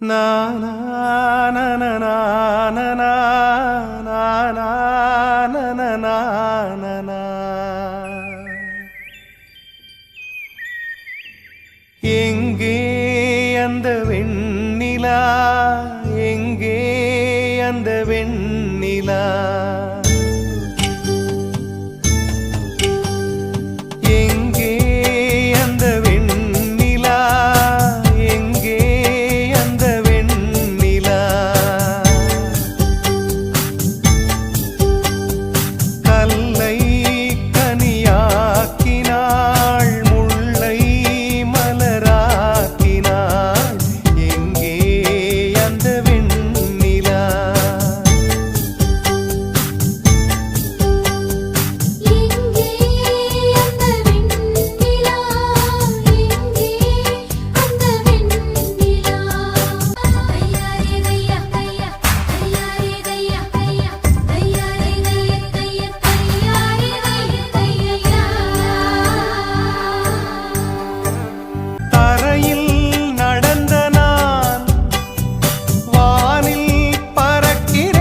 na na na na na na na na na na na na na. எங்கே அந்த வெண்ணிலா, எங்கே அந்த வெண்ணிலா, எங்கே அந்த வெண்ணிலா, எங்கே அந்த வெண்ணிலா, கல்லை கனியாக்கினாள், முல்லை மலராக்கினாள், எங்கே அந்த வெண்ணிலா, எங்கே அந்த வெண்ணிலா, எங்கே அந்த வெண்ணிலா. தையாரே தையா தையா, தையாரே தையா தையா, தையாரே தையா தையா, தையாரே தையா தையா. தரையில் நடந்த நான் வானில் பறக்கிறேன்,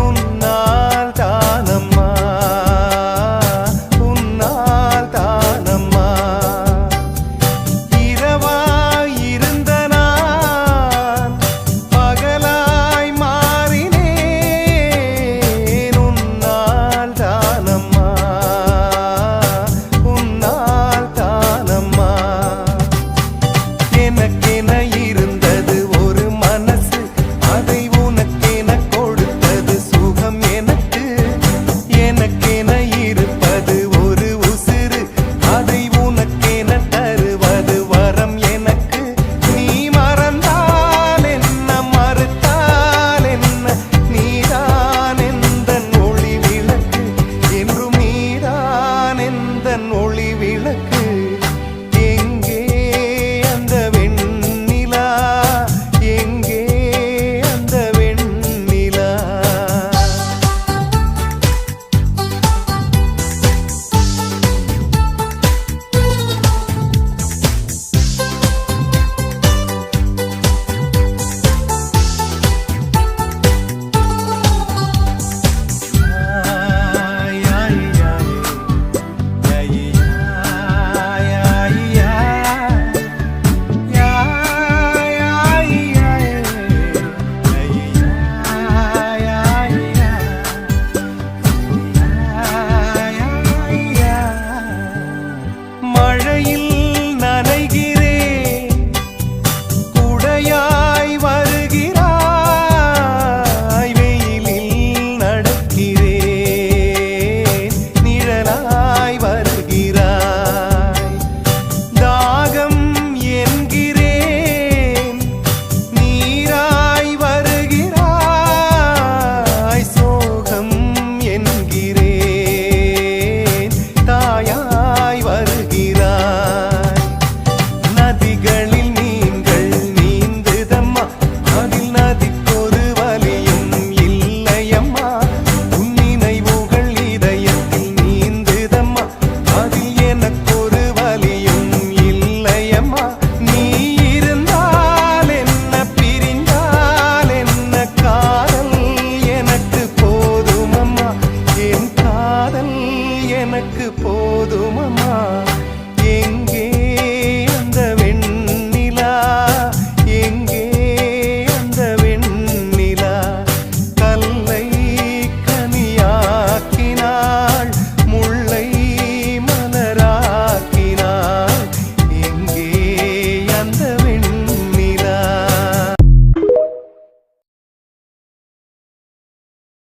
உன்னால் தானம்மா, உன்னால் தானம்மா. இரவாய் இருந்த நான் பகலாய் மாறினேன், உன்னால் தானம்மா, உன்னால் தானம்மா. எனக்கென